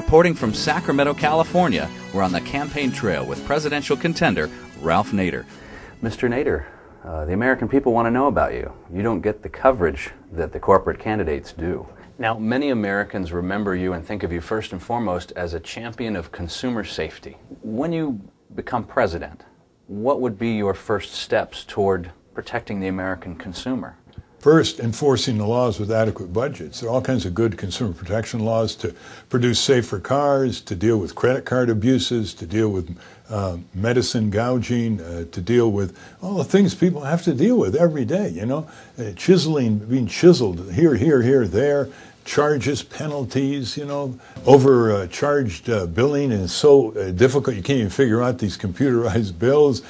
Reporting from Sacramento, California, we're on the campaign trail with presidential contender Ralph Nader. Mr. Nader, the American people want to know about you. You don't get the coverage that the corporate candidates do. Now, many Americans remember you and think of you first and foremost as a champion of consumer safety. When you become president, what would be your first steps toward protecting the American consumer? First, enforcing the laws with adequate budgets. There are all kinds of good consumer protection laws to produce safer cars, to deal with credit card abuses, to deal with medicine gouging, to deal with all the things people have to deal with every day, you know. Chiseling, being chiseled here, there, charges, penalties, you know, overcharged billing is so difficult you can't even figure out these computerized bills.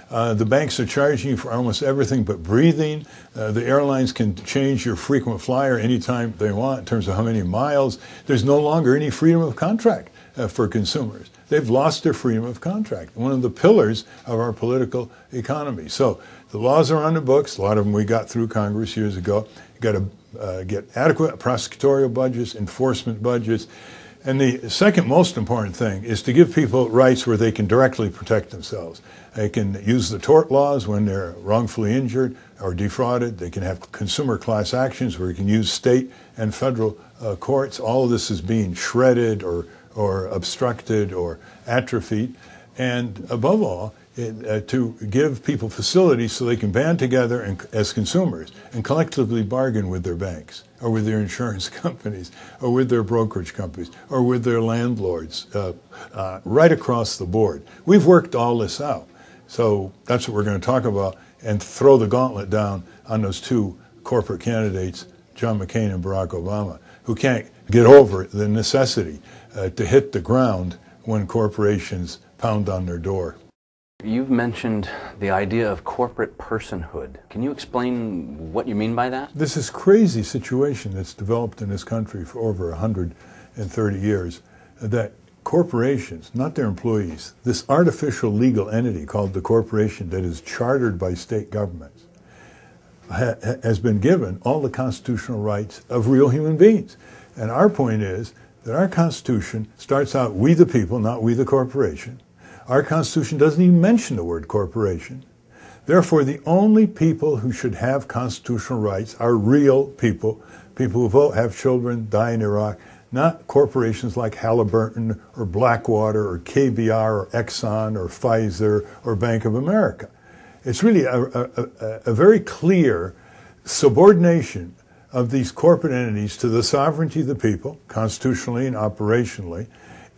The banks are charging you for almost everything but breathing. The airlines can change your frequent flyer anytime they want in terms of how many miles. There's no longer any freedom of contract for consumers. They've lost their freedom of contract, one of the pillars of our political economy. So the laws are on the books. A lot of them we got through Congress years ago. You've got to get adequate prosecutorial budgets, enforcement budgets. And the second most important thing is to give people rights where they can directly protect themselves. They can use the tort laws when they're wrongfully injured or defrauded. They can have consumer class actions where you can use state and federal courts. All of this is being shredded or obstructed or atrophied. And above all, to give people facilities so they can band together as consumers and collectively bargain with their banks or with their insurance companies or with their brokerage companies or with their landlords right across the board. We've worked all this out. So that's what we're going to talk about and throw the gauntlet down on those two corporate candidates, John McCain and Barack Obama, who can't get over the necessity to hit the ground when corporations pound on their door. You've mentioned the idea of corporate personhood. Can you explain what you mean by that? This is crazy situation that's developed in this country for over 130 years, that corporations, not their employees, this artificial legal entity called the corporation that is chartered by state governments, has been given all the constitutional rights of real human beings. And our point is that our Constitution starts out, we the people, not we the corporation. Our Constitution doesn't even mention the word corporation. Therefore, the only people who should have constitutional rights are real people, people who vote, have children, die in Iraq, not corporations like Halliburton or Blackwater or KBR or Exxon or Pfizer or Bank of America. It's really a very clear subordination of these corporate entities to the sovereignty of the people, constitutionally and operationally.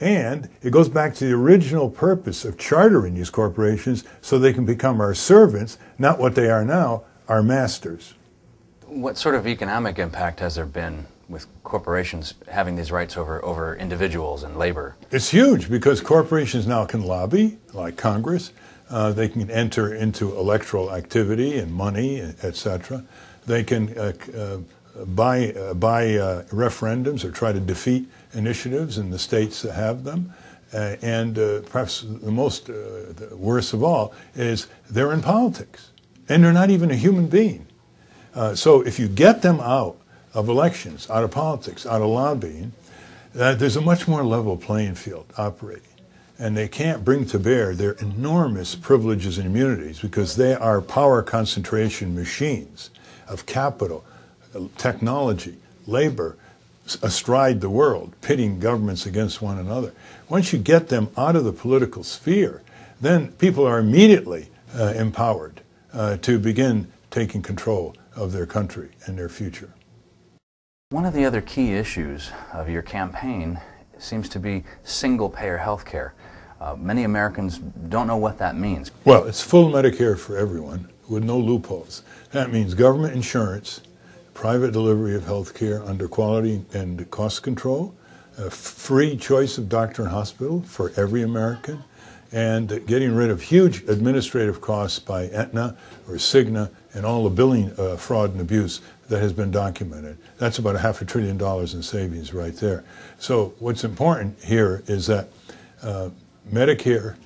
And it goes back to the original purpose of chartering these corporations so they can become our servants, not what they are now, our masters. What sort of economic impact has there been with corporations having these rights over individuals and labor? It's huge because corporations now can lobby, like Congress. They can enter into electoral activity and money, etc. They can buy referendums or try to defeat initiatives in the states that have them. And perhaps the most worst of all is they're in politics. And they're not even a human being. So if you get them out of elections, out of politics, out of lobbying, there's a much more level playing field operating. And they can't bring to bear their enormous privileges and immunities because they are power concentration machines of capital, technology, labor, astride the world, pitting governments against one another. Once you get them out of the political sphere, then people are immediately empowered to begin taking control of their country and their future. One of the other key issues of your campaign seems to be single-payer health care. Many Americans don't know what that means. Well, it's full Medicare for everyone with no loopholes. That means government insurance, private delivery of health care under quality and cost control, free choice of doctor and hospital for every American, and getting rid of huge administrative costs by Aetna or Cigna and all the billing fraud and abuse that has been documented. That's about $500 billion in savings right there. So what's important here is that Medicare,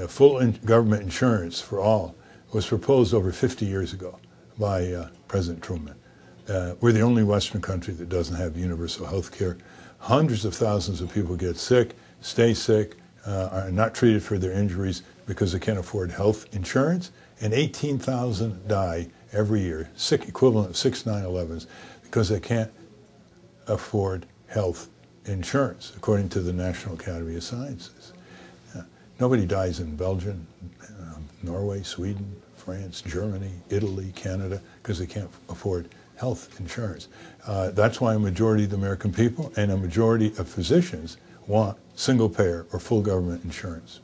full government insurance for all, was proposed over 50 years ago by President Truman. We're the only Western country that doesn't have universal health care. hundreds of thousands of people get sick, stay sick, are not treated for their injuries because they can't afford health insurance, and 18,000 die every year, equivalent of 6 9/11s, because they can't afford health insurance, according to the National Academy of Sciences. Nobody dies in Belgium, Norway, Sweden, France, Germany, Italy, Canada, because they can't afford health insurance. That's why a majority of the American people and a majority of physicians want single-payer or full government insurance.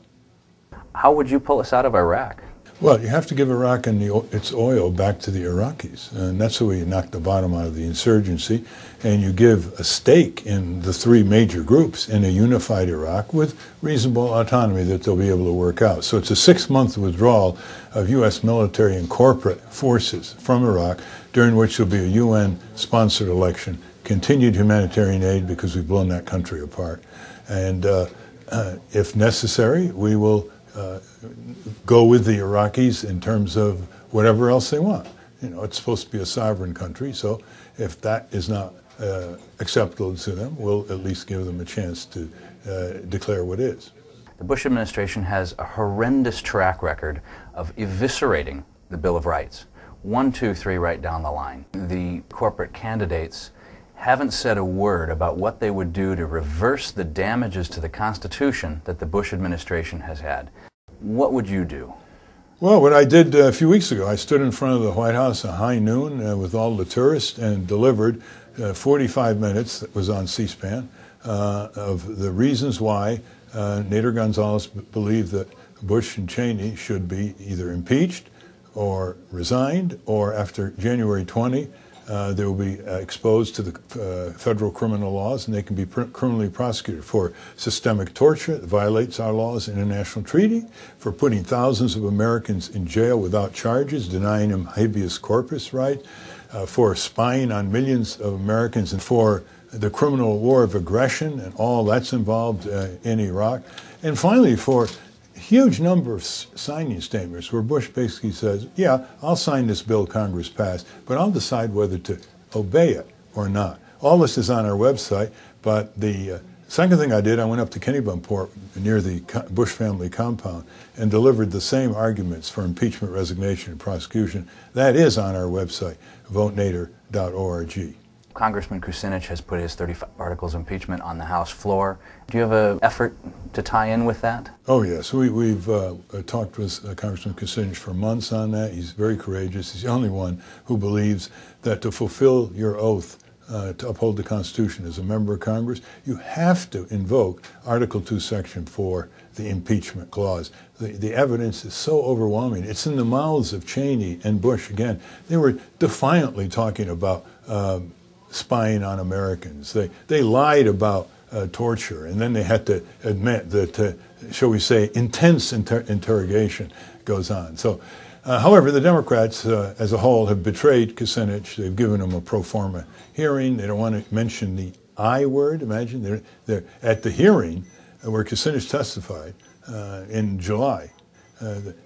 How would you pull us out of Iraq? Well, you have to give Iraq and its oil back to the Iraqis, and that's the way you knock the bottom out of the insurgency, and you give a stake in the three major groups in a unified Iraq with reasonable autonomy that they'll be able to work out. So it's a 6-month withdrawal of U.S. military and corporate forces from Iraq, during which there'll be a UN-sponsored election, continued humanitarian aid because we've blown that country apart, and if necessary, we will go with the Iraqis in terms of whatever else they want. You know, it's supposed to be a sovereign country, so if that is not acceptable to them, we'll at least give them a chance to declare what is. The Bush administration has a horrendous track record of eviscerating the Bill of Rights. 1, 2, 3 right down the line. The corporate candidates haven't said a word about what they would do to reverse the damages to the Constitution that the Bush administration has had. What would you do? Well, what I did a few weeks ago, I stood in front of the White House at high noon with all the tourists and delivered 45 minutes, that was on C-SPAN, of the reasons why Nader Gonzalez believed that Bush and Cheney should be either impeached or resigned, or after January 20, they will be exposed to the federal criminal laws, and they can be criminally prosecuted for systemic torture that violates our laws and international treaty, for putting thousands of Americans in jail without charges, denying them habeas corpus right, for spying on millions of Americans, and for the criminal war of aggression and all that's involved in Iraq, and finally for a huge number of signing statements where Bush basically says, yeah, I'll sign this bill Congress passed, but I'll decide whether to obey it or not. All this is on our website, but the second thing I did, I went up to Kennebunkport near the Bush family compound and delivered the same arguments for impeachment, resignation, and prosecution. That is on our website, votenader.org. Congressman Kucinich has put his 35 articles of impeachment on the House floor. Do you have an effort to tie in with that? Oh, yes. We've talked with Congressman Kucinich for months on that. He's very courageous. He's the only one who believes that to fulfill your oath to uphold the Constitution as a member of Congress, you have to invoke Article 2, Section 4, the impeachment clause. The evidence is so overwhelming. It's in the mouths of Cheney and Bush again. They were defiantly talking about spying on Americans. They lied about torture, and then they had to admit that, shall we say, intense interrogation goes on. So, however, the Democrats as a whole have betrayed Kucinich. They've given him a pro forma hearing. They don't want to mention the I word. Imagine they're at the hearing where Kucinich testified in July.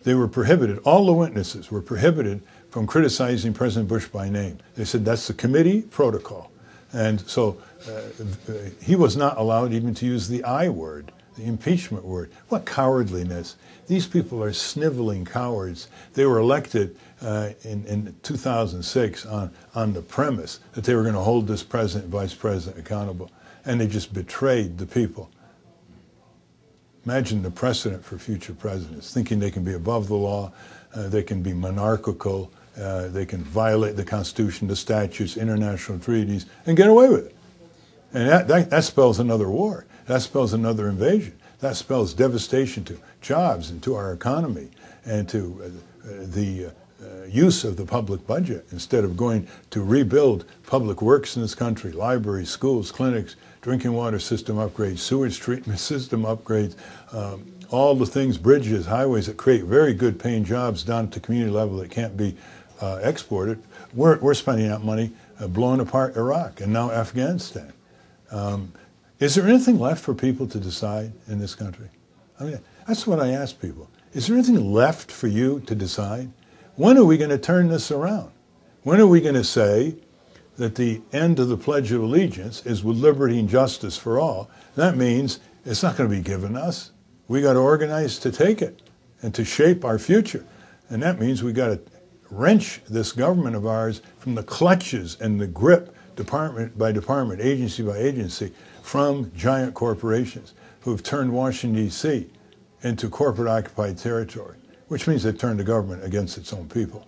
They were prohibited, all the witnesses were prohibited from criticizing President Bush by name. They said that's the committee protocol. And so he was not allowed even to use the I word, the impeachment word. What cowardliness. These people are sniveling cowards. They were elected in 2006 on the premise that they were going to hold this president and vice president accountable. And they just betrayed the people. Imagine the precedent for future presidents, thinking they can be above the law, they can be monarchical, they can violate the Constitution, the statutes, international treaties, and get away with it. And that spells another war. That spells another invasion. That spells devastation to jobs and to our economy and to the use of the public budget instead of going to rebuild public works in this country, libraries, schools, clinics, drinking water system upgrades, sewage treatment system upgrades, all the things, bridges, highways that create very good paying jobs down at the community level that can't be exported. We're spending that money blowing apart Iraq and now Afghanistan. Is there anything left for people to decide in this country? I mean, that's what I ask people. Is there anything left for you to decide? When are we going to turn this around? When are we going to say that the end of the Pledge of Allegiance is with liberty and justice for all. That means it's not going to be given us. We got to organize to take it and to shape our future. And that means we got to wrench this government of ours from the clutches and the grip, department by department, agency by agency, from giant corporations who have turned Washington, D.C. into corporate occupied territory, which means they've turned the government against its own people.